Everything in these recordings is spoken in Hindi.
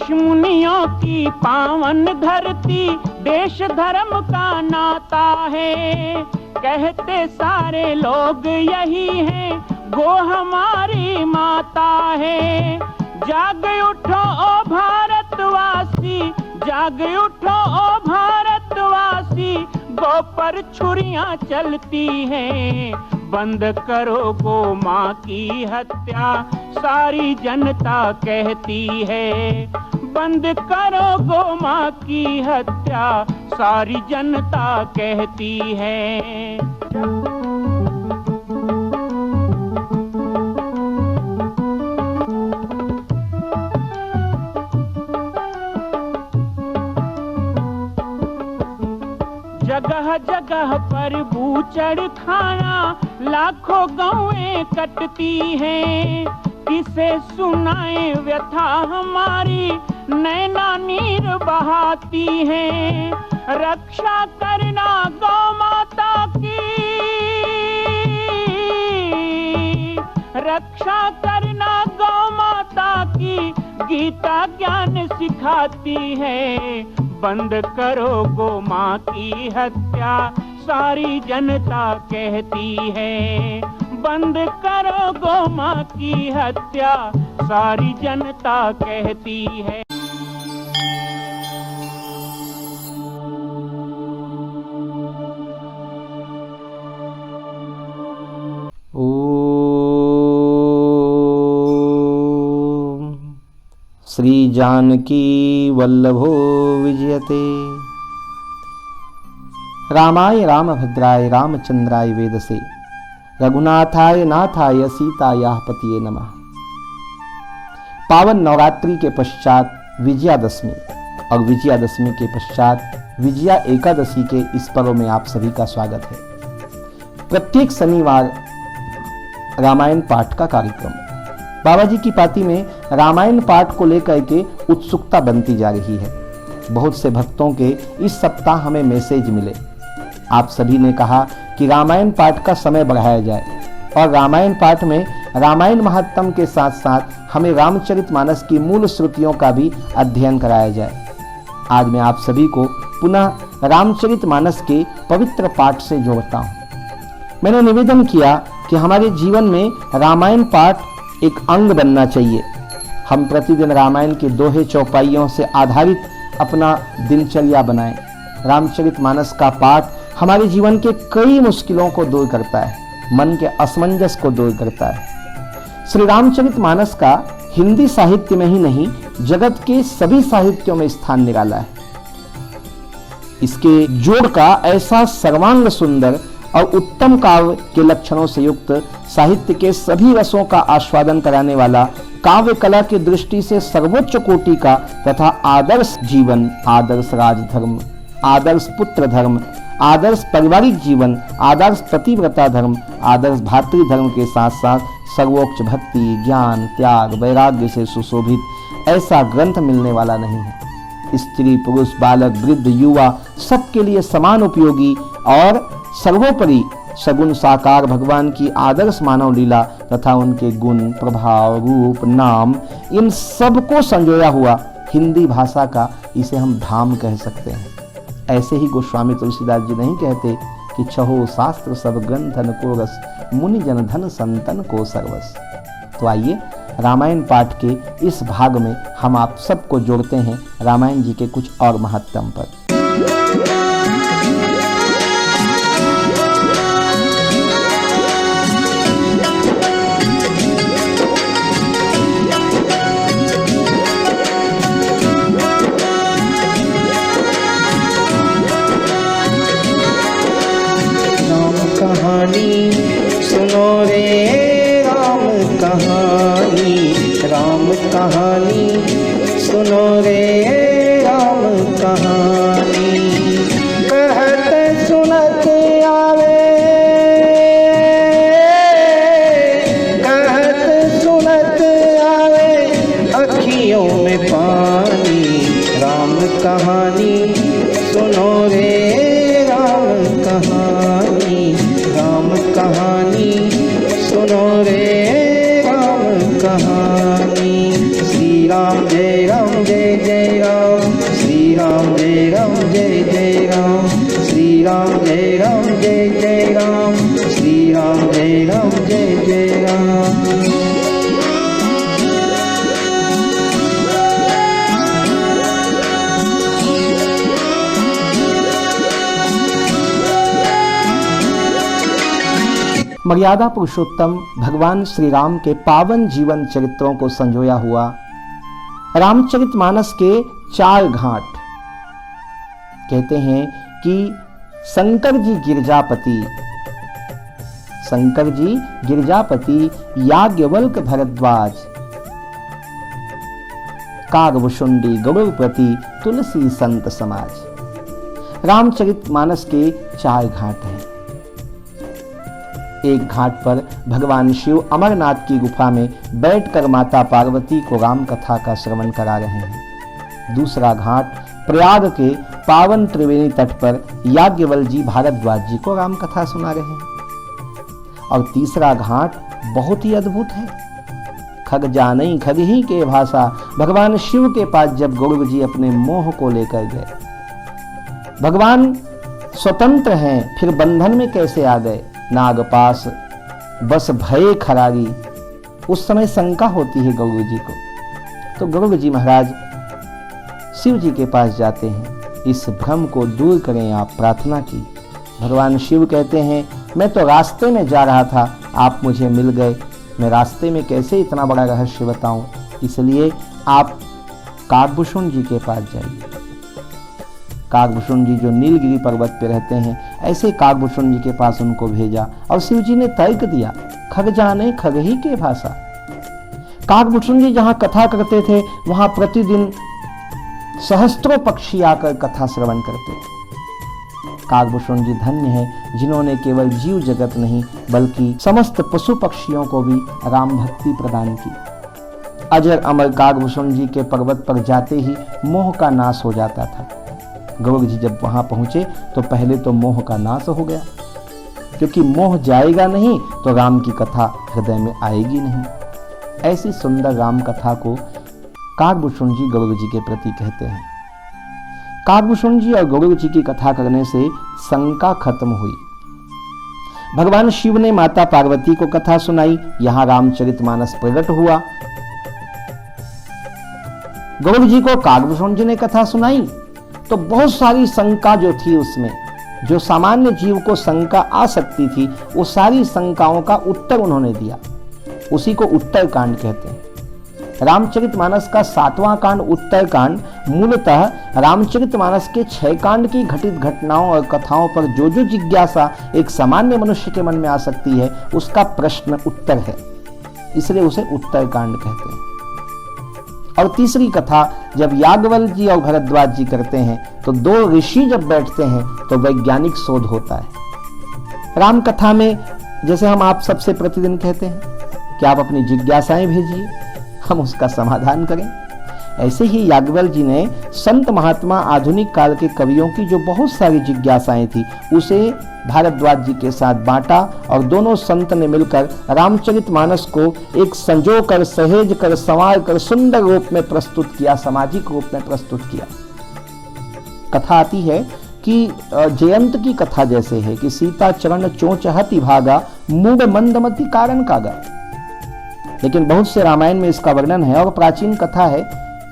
ऋषि मुनियों की पावन धरती, देश धर्म का नाता है। कहते सारे लोग यही हैं, गो हमारी माता है। जाग उठो ओ भारतवासी, जाग उठो ओ भारतवासी, गो पर छुरियां चलती हैं। बंद करो गो माँ की हत्या, सारी जनता कहती है। बंद करो गो माँ की हत्या, सारी जनता कहती है। जगह जगह पर बूचड़ खाना, लाखों गौएं कटती हैं। किसे सुनाए व्यथा हमारी, नैना नीर बहाती हैं। रक्षा करना गौ माता की, रक्षा करना गौ माता की, गीता ज्ञान सिखाती है। बंद करो गो माँ की हत्या, सारी जनता कहती है। बंद करो गो माँ की हत्या, सारी जनता कहती है। श्री जानकी वल्लभो विजयते। रामाय रामभद्राय रामचंद्राय वेदसे, रघुनाथाय नाथाय सीतायाः पतिये नमः। पावन नवरात्रि के पश्चात विजयादशमी और विजयादशमी के पश्चात विजया एकादशी के इस पर्व में आप सभी का स्वागत है। प्रत्येक शनिवार रामायण पाठ का कार्यक्रम, बाबा जी की पाती में रामायण पाठ को लेकर के उत्सुकता बनती जा रही है। बहुत से भक्तों के इस सप्ताह हमें मैसेज मिले। आप सभी ने कहा कि रामायण पाठ का समय बढ़ाया जाए और रामायण पाठ में रामायण महात्म्य के साथ साथ हमें रामचरितमानस की मूल श्रुतियों का भी अध्ययन कराया जाए। आज मैं आप सभी को पुनः रामचरितमानस के पवित्र पाठ से जोड़ता हूँ। मैंने निवेदन किया कि हमारे जीवन में रामायण पाठ एक अंग बनना चाहिए। हम प्रतिदिन रामायण के दोहे चौपाइयों से आधारित अपना दिनचर्या बनाएं। रामचरितमानस का पाठ हमारे जीवन के कई मुश्किलों को दूर करता है, मन के असमंजस को दूर करता है। श्री रामचरितमानस का हिंदी साहित्य में ही नहीं, जगत के सभी साहित्यों में स्थान निराला है। इसके जोड़ का ऐसा सर्वांग सुंदर और उत्तम काव्य के लक्षणों से युक्त, साहित्य के सभी रसों का आस्वादन कराने वाला, काव्य कला की दृष्टि से सर्वोच्च कोटि का तथा आदर्श जीवन, आदर्श राजधर्म, आदर्श पुत्र धर्म, आदर्श पारिवारिक जीवन, आदर्श पतिव्रता धर्म, आदर्श भातृ धर्म के साथ साथ सर्वोच्च भक्ति, ज्ञान, त्याग, वैराग्य से सुशोभित ऐसा ग्रंथ मिलने वाला नहीं है। स्त्री, पुरुष, बालक, वृद्ध, युवा सबके लिए समान उपयोगी और सर्वोपरि सगुण साकार भगवान की आदर्श मानव लीला तथा उनके गुण, प्रभाव, रूप, नाम, इन सबको संजोया हुआ हिंदी भाषा का इसे हम धाम कह सकते हैं। ऐसे ही गोस्वामी तुलसीदास जी नहीं कहते कि छहो शास्त्र सब ग्रंथन को रस, मुनि जन धन संतन को सर्वस। तो आइए रामायण पाठ के इस भाग में हम आप सबको जोड़ते हैं रामायण जी के कुछ और महत्व पर। सुनो रे राम कहानी, राम कहानी सुनो रे राम कहानी। कहत सुनत आवे, कहत सुनत आवे अखियों में पानी। राम कहानी सुनो रे राम कहानी, राम कहानी सुनो रे राम कहानी। श्री राम जय जय जय राम। मर्यादा पुरुषोत्तम भगवान श्री राम के पावन जीवन चरित्रों को संजोया हुआ रामचरितमानस के 4 घाट। कहते हैं कि शंकर जी गिरजापति याज्ञवल्क भरद्वाज, कागभूषुंडी गरुड़पति तुलसी संत समाज। रामचरितमानस के 4 घाट हैं। एक घाट पर भगवान शिव अमरनाथ की गुफा में बैठकर माता पार्वती को राम कथा का श्रवण करा रहे हैं। दूसरा घाट प्रयाग के पावन त्रिवेणी तट पर याज्ञवल्क जी भारद्वाज जी को राम कथा सुना रहे हैं। और तीसरा घाट बहुत ही अद्भुत है। खग जानई खग ही के भाषा, भगवान शिव के पास जब गौरव जी अपने मोह को लेकर गए। भगवान स्वतंत्र हैं, फिर बंधन में कैसे आ गए। नागपास बस भय खरारी, उस समय शंका होती है गौरव जी को। तो गौरव जी महाराज शिव जी के पास जाते हैं, इस भ्रम को दूर करें आप, प्रार्थना की। भगवान शिव कहते हैं मैं तो रास्ते में जा रहा था, आप मुझे मिल गए, मैं रास्ते में कैसे इतना बड़ा रहस्य बताऊं, इसलिए आप कागभूषुंड जी के पास जाइए। कागभूषुंड जी जो नीलगिरी पर्वत पे रहते हैं, ऐसे कागभूषुंड जी के पास उनको भेजा और शिव जी ने तर्क दिया, खग जाने खग ही के भाषा। कागभूषुंड जी जहां कथा करते थे वहां प्रतिदिन सहस्त्रों पक्षी आकर कथा श्रवण करते थे। कागभूषुंड जी धन्य है जिन्होंने केवल जीव जगत नहीं बल्कि समस्त पशु पक्षियों को भी राम भक्ति प्रदान की। अजर अमर कागभूषुंड जी के पर्वत पर जाते ही मोह का नाश हो जाता था। गौरव जी जब वहां पहुंचे तो पहले तो मोह का नाश हो गया, क्योंकि मोह जाएगा नहीं तो राम की कथा हृदय में आएगी नहीं। ऐसी सुंदर राम कथा को कागभूषुंड जी गौरव जी के प्रति कहते हैं। कागभूषुंड जी और गौरव जी की कथा करने से शंका खत्म हुई। भगवान शिव ने माता पार्वती को कथा सुनाई, यहां रामचरितमानस प्रकट हुआ। गौरव जी को कागभूषुंड जी ने कथा सुनाई तो बहुत सारी शंका जो थी उसमें, जो सामान्य जीव को शंका आ सकती थी, वो सारी शंकाओं का उत्तर उन्होंने दिया। उसी को उत्तर कांड कहते हैं। रामचरितमानस का 7वां कांड उत्तर कांड मूलतः रामचरितमानस के 6 कांड की घटित घटनाओं और कथाओं पर जो जो जिज्ञासा एक सामान्य मनुष्य के मन में आ सकती है उसका प्रश्न उत्तर है, इसलिए उसे उत्तर कांड कहते हैं। और तीसरी कथा जब याज्ञवल्क जी और भरद्वाज जी करते हैं तो 2 ऋषि जब बैठते हैं तो वैज्ञानिक शोध होता है। राम कथा में जैसे हम आप सबसे प्रतिदिन कहते हैं कि आप अपनी जिज्ञासाएं भेजिए, हम उसका समाधान करें, ऐसे ही याज्ञवल्क जी ने संत महात्मा आधुनिक काल के कवियों की जो बहुत सारी जिज्ञासाएं थी उसे भारद्वाज जी के साथ बांटा और दोनों संत ने मिलकर रामचरितमानस को एक संजो कर, सहेज कर, संवार कर सुंदर रूप में प्रस्तुत किया, सामाजिक रूप में प्रस्तुत किया। कथा आती है कि जयंत की कथा जैसे है कि सीता चरण चोंच हति भागा, मूढ़ मंदमति कारण कागा। लेकिन बहुत से रामायण में इसका वर्णन है और प्राचीन कथा है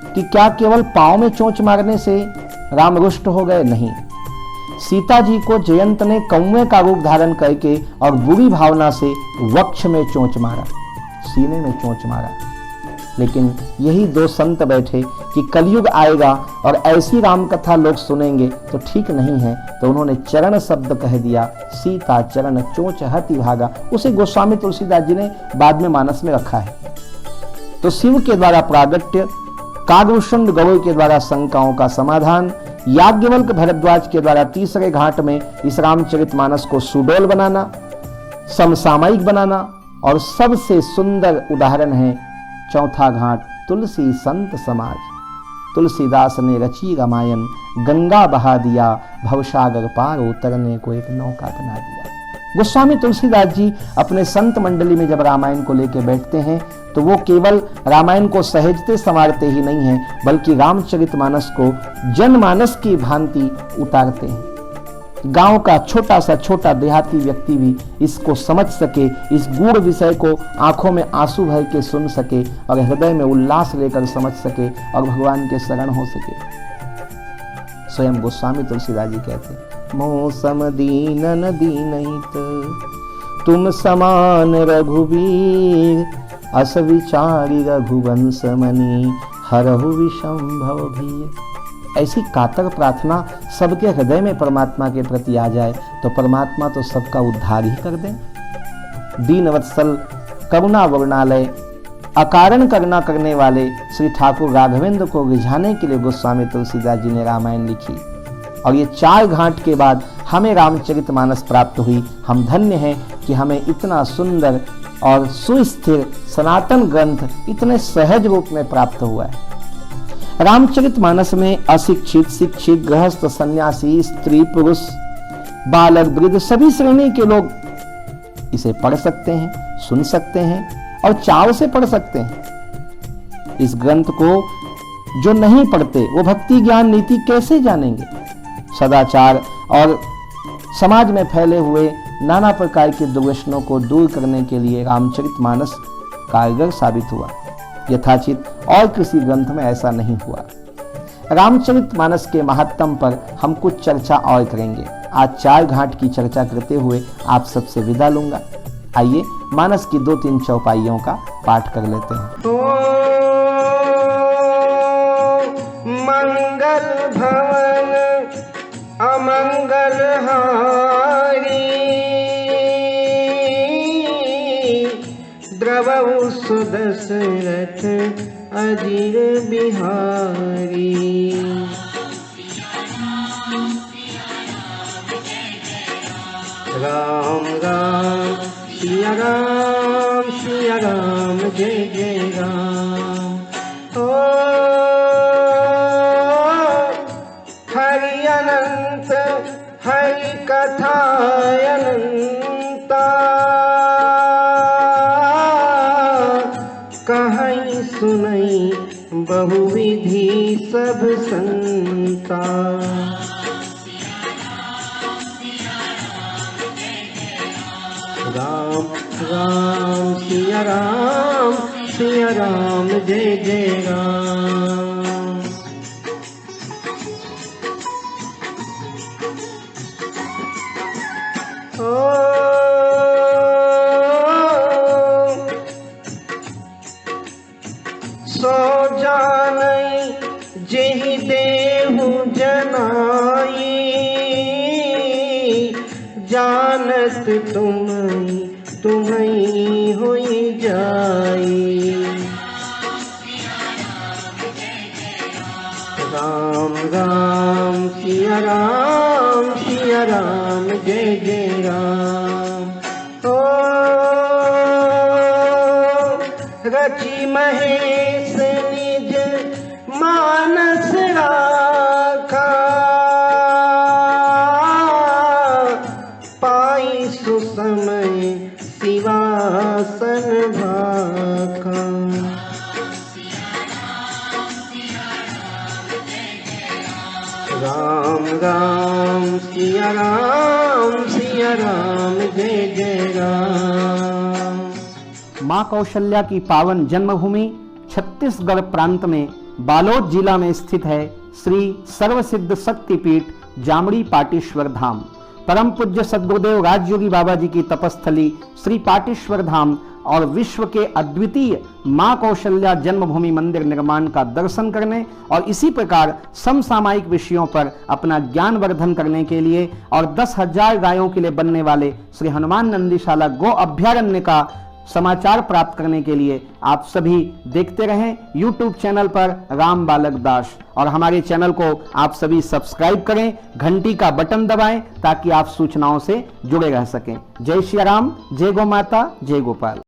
कि क्या केवल पांव में चोंच मारने से राम रुष्ट हो गए? नहीं, सीता जी को जयंत ने कौवे का रूप धारण करके और बुरी भावना से वक्ष में चोंच मारा, सीने में चोंच मारा। लेकिन यही 2 संत बैठे कि कलयुग आएगा और ऐसी राम कथा लोग सुनेंगे तो ठीक नहीं है, तो उन्होंने चरण शब्द कह दिया, सीता चरण चोंच हति भागा। उसे गोस्वामी तुलसीदास जी ने बाद में मानस में रखा है। तो शिव के द्वारा प्रागट्य, कागभूषुंड गौरव के द्वारा शंकाओं का समाधान, याज्ञवल्क भरद्वाज के द्वारा तीसरे घाट में इस रामचरितमानस को सुडोल बनाना, समसामयिक बनाना, और सबसे सुंदर उदाहरण है 4था घाट तुलसी संत समाज। तुलसीदास ने रची रामायण, गंगा बहा दिया, भवसागर पार उतरने को एक नौका बना दिया। गोस्वामी तुलसीदास जी अपने संत मंडली में जब रामायण को लेकर बैठते हैं तो वो केवल रामायण को सहेजते संवारते ही नहीं हैं, बल्कि रामचरितमानस को जनमानस की भांति उतारते हैं। गांव का छोटा सा छोटा देहाती व्यक्ति भी इसको समझ सके, इस गूढ़ विषय को आंखों में आंसू भर के सुन सके और हृदय में उल्लास लेकर समझ सके और भगवान के शरण हो सके। स्वयं गोस्वामी तुलसीदास जी कहते, मोह सम दीनन दीनहित तुम समान रघुवीर, अस विचारी रघुवंश मणि हरहु विषंभव भीर। ऐसी कातर प्रार्थना सबके हृदय में परमात्मा के प्रति आ जाए तो परमात्मा तो सबका उद्धार ही कर दे। दीनवत्सल करुणा वर्णालय अकारण करुणा करने वाले श्री ठाकुर राघवेंद्र को रिझाने के लिए गोस्वामी तुलसीदास जी ने रामायण लिखी और ये 4 घाट के बाद हमें रामचरितमानस प्राप्त हुई। हम धन्य हैं कि हमें इतना सुंदर और सुस्थिर सनातन ग्रंथ इतने सहज रूप में प्राप्त हुआ है। रामचरितमानस में अशिक्षित, शिक्षित, गृहस्थ, सन्यासी, स्त्री, पुरुष, बालक, वृद्ध सभी श्रेणी के लोग इसे पढ़ सकते हैं, सुन सकते हैं और चाव से पढ़ सकते हैं। इस ग्रंथ को जो नहीं पढ़ते वो भक्ति ज्ञान नीति कैसे जानेंगे। सदाचार और समाज में फैले हुए नाना प्रकार के दुर्व्यसनों को दूर करने के लिए रामचरितमानस कारगर साबित हुआ। यथाचित और किसी ग्रंथ में ऐसा नहीं हुआ। रामचरितमानस के महात्म पर हम कुछ चर्चा और करेंगे। आज 4 घाट की चर्चा करते हुए आप सबसे विदा लूंगा। आइए मानस की 2-3 चौपाइयों का पाठ कर लेते हैं। मंगल भवन अमंगल हारी, द्रवहु सुदशरथ अजीर बिहारी। राम राम सिया राम, सिया राम जय जय राम। ओ हरि अनंत हरि कथा अनंता, कहीं सुनई बहुविधि सब संता। राम राम सिया राम, सिया राम जय जय राम। ओ सो जानई जेहि देहु जनाई, जानत तुम्हीं होई जाई। राम राम सिया राम, सिया राम जय जय राम। ओ रचि महेश निज मानस राखा, पाई सुसमय शिवासन भाखा। राम राम सिया राम, सिया राम जय जय राम। मां कौशल्या की पावन जन्मभूमि छत्तीसगढ़ प्रांत में बालोद जिला में स्थित है श्री सर्वसिद्ध शक्तिपीठ जामड़ी पाटेश्वर धाम। परम पूज्य सद्गुरुदेव राजयोगी बाबा जी की तपस्थली श्री पाटेश्वर धाम और विश्व के अद्वितीय मां कौशल्या जन्मभूमि मंदिर निर्माण का दर्शन करने और इसी प्रकार समसामयिक विषयों पर अपना ज्ञान वर्धन करने के लिए और 10,000 गायों के लिए बनने वाले श्री हनुमान नंदीशाला गो अभ्यारण्य का समाचार प्राप्त करने के लिए आप सभी देखते रहें YouTube चैनल पर राम बालक दास, और हमारे चैनल को आप सभी सब्सक्राइब करें, घंटी का बटन दबाएं ताकि आप सूचनाओं से जुड़े रह सकें। जय श्री राम, जय गौ माता, जय गोपाल।